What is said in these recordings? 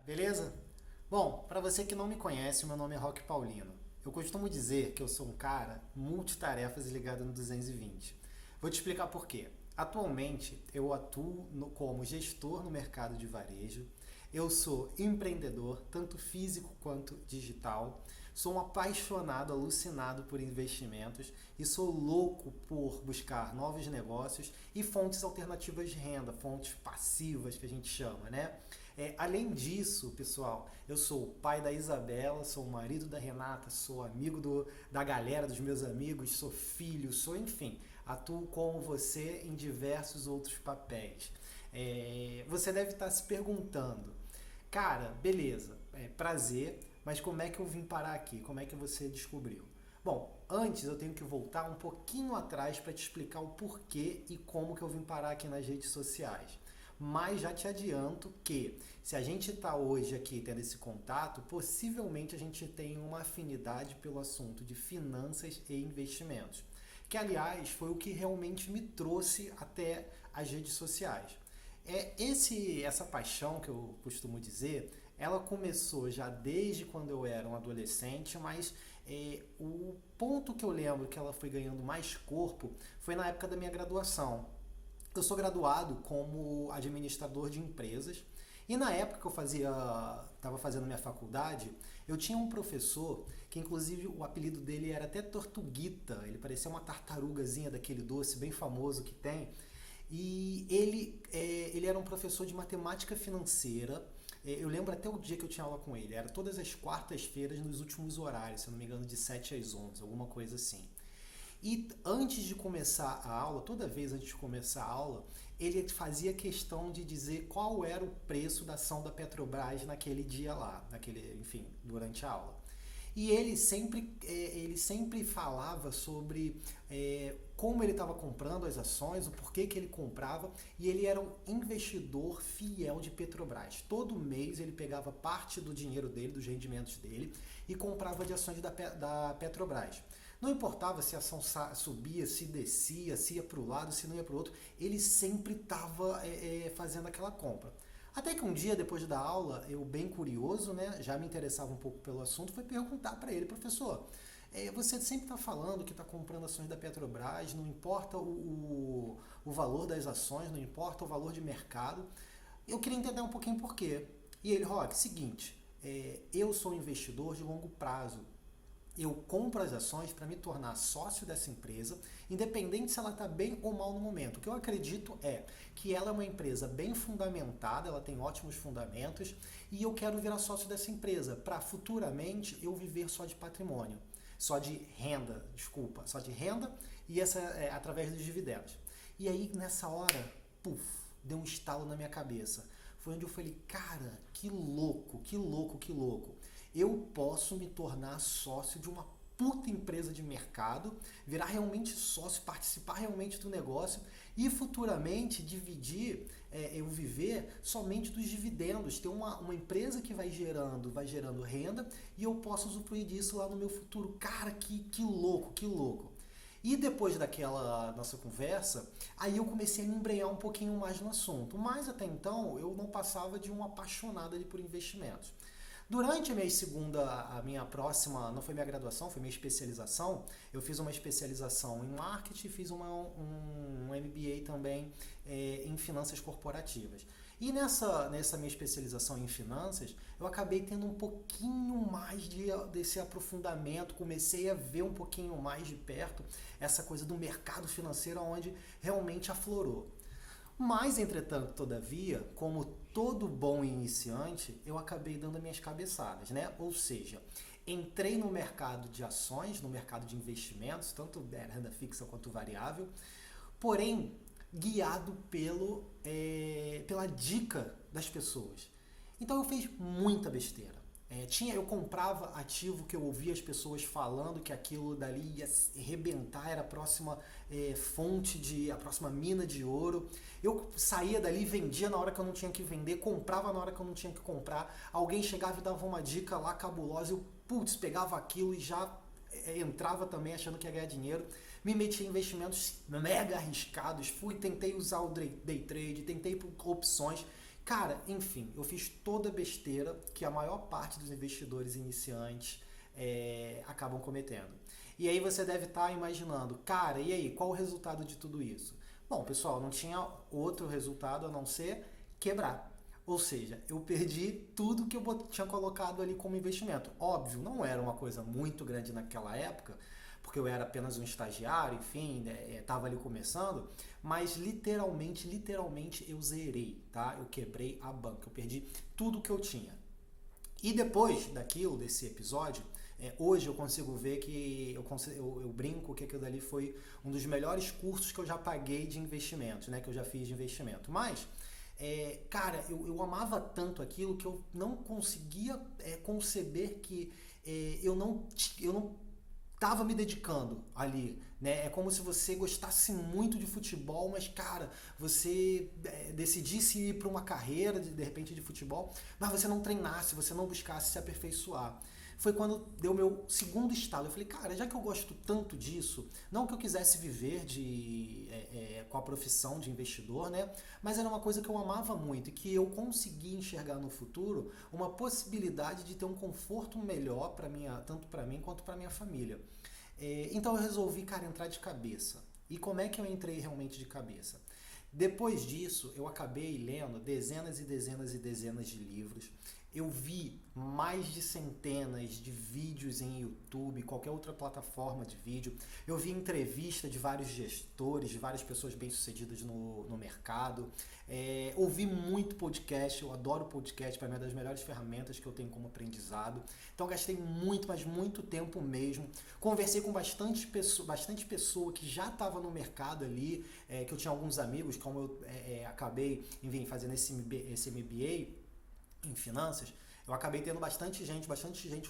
Beleza? Bom, para você que não me conhece, meu nome é Roque Paulino. Eu costumo dizer que eu sou um cara multitarefas ligado no 220. Vou te explicar por quê. Atualmente, eu atuo como gestor no mercado de varejo. Eu sou empreendedor, tanto físico quanto digital. Sou um apaixonado, alucinado por investimentos e sou louco por buscar novos negócios e fontes alternativas de renda, fontes passivas que a gente chama, né? Além disso, pessoal, eu sou o pai da Isabela, sou o marido da Renata, sou amigo da galera, dos meus amigos, sou filho, sou, enfim, atuo como você em diversos outros papéis. Você deve estar se perguntando, cara, beleza, prazer, mas como é que eu vim parar aqui? Como é que você descobriu? Bom, antes eu tenho que voltar um pouquinho atrás para te explicar o porquê e como que eu vim parar aqui nas redes sociais. Mas já te adianto que se a gente está hoje aqui tendo esse contato, possivelmente a gente tem uma afinidade pelo assunto de finanças e investimentos. Que, aliás, foi o que realmente me trouxe até as redes sociais. Essa paixão que eu costumo dizer, ela começou já desde quando eu era um adolescente, mas o ponto que eu lembro que ela foi ganhando mais corpo foi na época da minha graduação. Eu sou graduado como administrador de empresas e na época que eu estava fazendo minha faculdade, eu tinha um professor que inclusive o apelido dele era até Tortuguita, ele parecia uma tartarugazinha daquele doce bem famoso que tem. E ele era um professor de matemática financeira. Eu lembro até o dia que eu tinha aula com ele. Era todas as quartas-feiras nos últimos horários, se não me engano, de 7 às 11, alguma coisa assim. E antes de começar a aula, toda vez antes de começar a aula, ele fazia questão de dizer qual era o preço da ação da Petrobras naquele dia lá, enfim, durante a aula. E ele sempre falava sobre como ele estava comprando as ações, o porquê que ele comprava, e ele era um investidor fiel de Petrobras. Todo mês ele pegava parte do dinheiro dele, dos rendimentos dele, e comprava de ações da Petrobras. Não importava se a ação subia, se descia, se ia para o lado, se não ia para o outro, ele sempre estava fazendo aquela compra. Até que um dia, depois da aula, eu bem curioso, né, já me interessava um pouco pelo assunto, fui perguntar para ele, professor, você sempre está falando que está comprando ações da Petrobras, não importa o valor das ações, não importa o valor de mercado. Eu queria entender um pouquinho por quê. E ele, Rock, seguinte, eu sou um investidor de longo prazo, eu compro as ações para me tornar sócio dessa empresa, independente se ela está bem ou mal no momento. O que eu acredito é que ela é uma empresa bem fundamentada, ela tem ótimos fundamentos e eu quero virar sócio dessa empresa para futuramente eu viver só de patrimônio, só de renda, desculpa, só de renda e através dos dividendos. E aí nessa hora, puf, deu um estalo na minha cabeça. Foi onde eu falei, cara, que louco, que louco, que louco. Eu posso me tornar sócio de uma puta empresa de mercado, virar realmente sócio, participar realmente do negócio e futuramente dividir, eu viver somente dos dividendos, ter uma empresa que vai gerando renda e eu posso usufruir disso lá no meu futuro. Cara, que louco, que louco. E depois daquela nossa conversa, aí eu comecei a me embrenhar um pouquinho mais no assunto. Mas até então eu não passava de um apaixonado ali por investimentos. Durante a minha próxima, não foi minha graduação, foi minha especialização, eu fiz uma especialização em marketing, fiz um MBA também em finanças corporativas. E nessa minha especialização em finanças, eu acabei tendo um pouquinho mais desse aprofundamento, comecei a ver um pouquinho mais de perto essa coisa do mercado financeiro onde realmente aflorou. Mas, entretanto, todavia, como todo bom iniciante, eu acabei dando minhas cabeçadas, né? Ou seja, entrei no mercado de ações, no mercado de investimentos, tanto renda fixa quanto variável, porém guiado pela dica das pessoas. Então eu fiz muita besteira. Eu comprava ativo que eu ouvia as pessoas falando que aquilo dali ia arrebentar, era a próxima a próxima mina de ouro. Eu saía dali, vendia na hora que eu não tinha que vender, comprava na hora que eu não tinha que comprar. Alguém chegava e dava uma dica lá cabulosa, eu pegava aquilo e já entrava também achando que ia ganhar dinheiro. Me meti em investimentos mega arriscados, tentei usar o day trade, tentei opções Cara, enfim, eu fiz toda a besteira que a maior parte dos investidores iniciantes acabam cometendo. E aí você deve estar imaginando, cara, e aí, qual o resultado de tudo isso? Bom, pessoal, não tinha outro resultado a não ser quebrar. Ou seja, eu perdi tudo que eu tinha colocado ali como investimento. Óbvio, não era uma coisa muito grande naquela época, porque eu era apenas um estagiário, enfim, estava ali começando, mas literalmente eu zerei, tá? Eu quebrei a banca, eu perdi tudo que eu tinha. E depois desse episódio, hoje eu consigo ver que eu brinco que aquilo dali foi um dos melhores cursos que eu já paguei de investimentos, né? Que eu já fiz de investimento. Mas, cara, eu amava tanto aquilo que eu não conseguia conceber que eu não estava me dedicando ali, né? É como se você gostasse muito de futebol, mas cara, você decidisse ir para uma carreira de repente de futebol, mas você não treinasse, você não buscasse se aperfeiçoar. Foi quando deu meu segundo estalo. Eu falei, cara, já que eu gosto tanto disso, não que eu quisesse viver com a profissão de investidor, né? Mas era uma coisa que eu amava muito e que eu consegui enxergar no futuro uma possibilidade de ter um conforto melhor tanto para mim quanto para minha família. Então eu resolvi, cara, entrar de cabeça. E como é que eu entrei realmente de cabeça? Depois disso, eu acabei lendo dezenas e dezenas e dezenas de livros. Eu vi mais de centenas de vídeos em YouTube, qualquer outra plataforma de vídeo. Eu vi entrevista de vários gestores, de várias pessoas bem-sucedidas no mercado. Ouvi muito podcast, eu adoro podcast, para mim é uma das melhores ferramentas que eu tenho como aprendizado. Então gastei muito, mas muito tempo mesmo. Conversei com bastante pessoa que já estava no mercado ali, que eu tinha alguns amigos, como eu acabei, enfim, fazendo esse MBA em finanças, eu acabei tendo bastante gente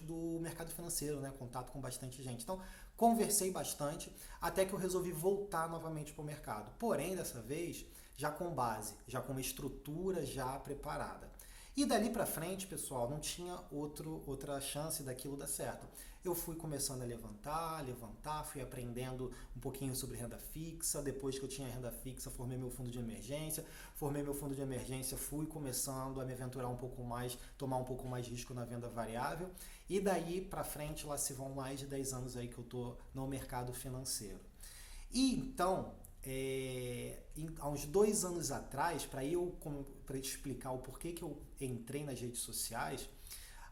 do mercado financeiro, né? Contato com bastante gente. Então, conversei bastante até que eu resolvi voltar novamente para o mercado. Porém, dessa vez, já com base, já com uma estrutura já preparada. E dali para frente, pessoal, não tinha outra chance daquilo dar certo. Eu fui começando a levantar, fui aprendendo um pouquinho sobre renda fixa. Depois que eu tinha renda fixa, formei meu fundo de emergência. Fui começando a me aventurar um pouco mais, tomar um pouco mais de risco na venda variável. E daí para frente, lá se vão mais de 10 anos aí que eu tô no mercado financeiro. E então, há uns 2 anos atrás, para explicar o porquê que eu entrei nas redes sociais,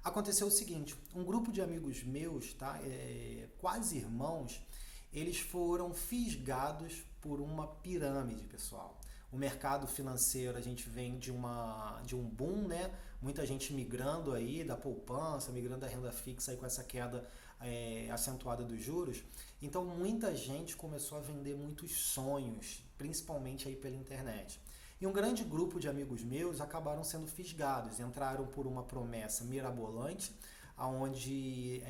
aconteceu o seguinte: um grupo de amigos meus, tá, quase irmãos, eles foram fisgados por uma pirâmide, pessoal. O mercado financeiro, a gente vem de um boom, né? Muita gente migrando aí da poupança, migrando da renda fixa aí com essa queda acentuada dos juros. Então muita gente começou a vender muitos sonhos, principalmente aí pela internet. E um grande grupo de amigos meus acabaram sendo fisgados, entraram por uma promessa mirabolante, onde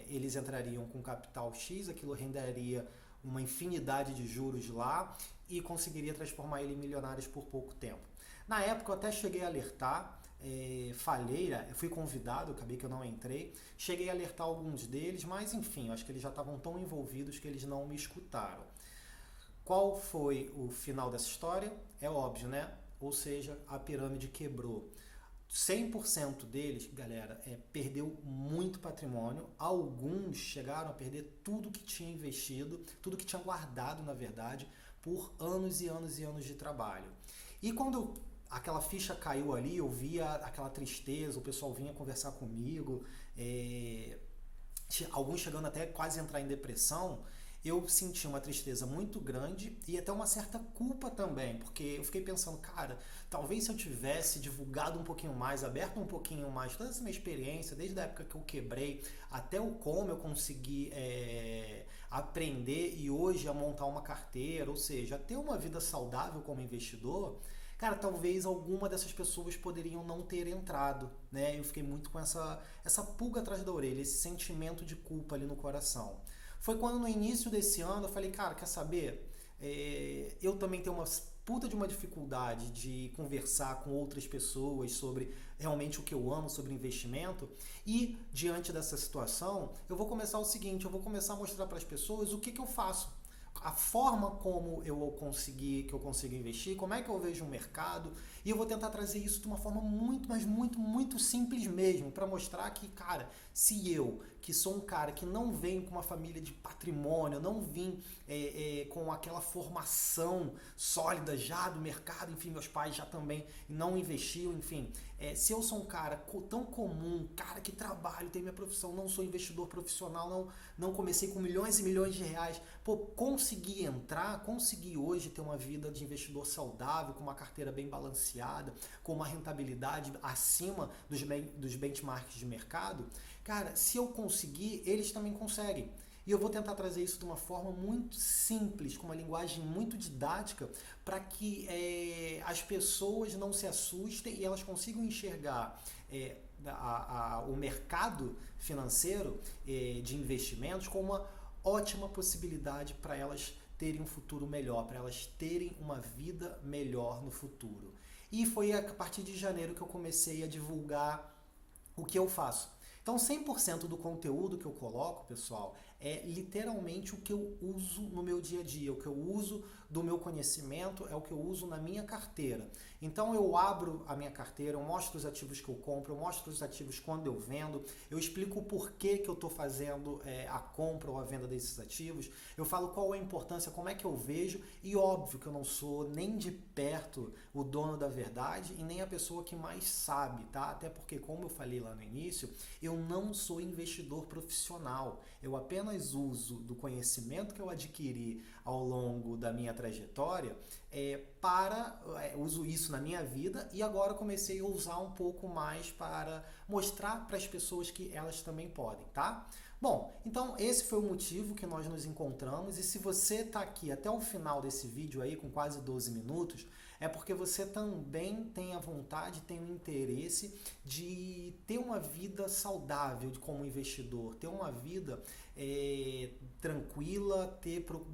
eles entrariam com capital X, aquilo renderia uma infinidade de juros lá e conseguiria transformar ele em milionários por pouco tempo. Na época eu até cheguei a alertar, falhei, eu fui convidado, acabei que eu não entrei, cheguei a alertar alguns deles, mas enfim, eu acho que eles já estavam tão envolvidos que eles não me escutaram. Qual foi o final dessa história? É óbvio, né? Ou seja, a pirâmide quebrou. 100% deles, galera, perdeu muito patrimônio. Alguns chegaram a perder tudo que tinha investido, tudo que tinha guardado, na verdade, por anos e anos e anos de trabalho. E quando aquela ficha caiu ali, eu via aquela tristeza, o pessoal vinha conversar comigo, alguns chegando até quase a entrar em depressão. Eu senti uma tristeza muito grande e até uma certa culpa também, porque eu fiquei pensando, cara, talvez se eu tivesse divulgado um pouquinho mais, aberto um pouquinho mais toda essa minha experiência, desde a época que eu quebrei até o como eu consegui aprender e hoje a montar uma carteira, ou seja, a ter uma vida saudável como investidor, cara, talvez alguma dessas pessoas poderiam não ter entrado, né? Eu fiquei muito com essa pulga atrás da orelha, esse sentimento de culpa ali no coração. Foi quando no início desse ano eu falei, cara, quer saber? Eu também tenho uma puta de uma dificuldade de conversar com outras pessoas sobre realmente o que eu amo, sobre investimento. E diante dessa situação, eu vou começar o seguinte, eu vou começar a mostrar para as pessoas o que eu faço. A forma como eu consigo investir, como é que eu vejo o mercado. E eu vou tentar trazer isso de uma forma muito, mas muito, muito simples mesmo, para mostrar que, cara, se eu, que sou um cara que não venho com uma família de patrimônio, não vim com aquela formação sólida já do mercado, enfim, meus pais já também não investiam, enfim, se eu sou um cara tão comum, cara que trabalho, tenho minha profissão, não sou investidor profissional, não comecei com milhões e milhões de reais, pô, consegui hoje ter uma vida de investidor saudável, com uma carteira bem balanceada, com uma rentabilidade acima dos benchmarks de mercado, cara, se eu conseguir, eles também conseguem. E eu vou tentar trazer isso de uma forma muito simples, com uma linguagem muito didática, para que as pessoas não se assustem e elas consigam enxergar o mercado financeiro de investimentos como uma ótima possibilidade para elas terem um futuro melhor, para elas terem uma vida melhor no futuro. E foi a partir de janeiro que eu comecei a divulgar o que eu faço. Então, 100% do conteúdo que eu coloco, pessoal, é literalmente o que eu uso no meu dia a dia, o que eu uso do meu conhecimento, é o que eu uso na minha carteira. Então, eu abro a minha carteira, eu mostro os ativos que eu compro, eu mostro os ativos quando eu vendo, eu explico o porquê que eu estou fazendo a compra ou a venda desses ativos, eu falo qual é a importância, como é que eu vejo, e óbvio que eu não sou nem de perto o dono da verdade e nem a pessoa que mais sabe, tá? Até porque, como eu falei lá no início, eu não sou investidor profissional, eu apenas uso do conhecimento que eu adquiri ao longo da minha trajetória uso isso na minha vida e agora comecei a usar um pouco mais para mostrar para as pessoas que elas também podem, tá? Bom, então esse foi o motivo que nós nos encontramos e se você está aqui até o final desse vídeo aí com quase 12 minutos, é porque você também tem a vontade, tem o interesse de ter uma vida saudável como investidor, ter uma vida tranquila,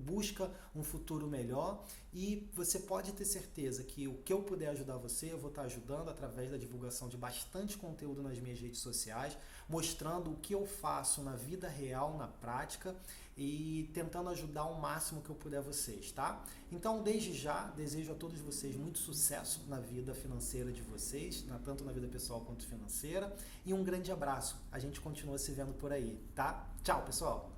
busca um futuro melhor e você pode ter certeza que o que eu puder ajudar você, eu vou estar ajudando através da divulgação de bastante conteúdo nas minhas redes sociais, mostrando o que eu faço na vida real, na prática e tentando ajudar o máximo que eu puder vocês, tá? Então, desde já, desejo a todos vocês muito sucesso na vida financeira de vocês, tanto na vida pessoal quanto financeira, e um grande abraço. A gente continua se vendo por aí, tá? Tchau, pessoal!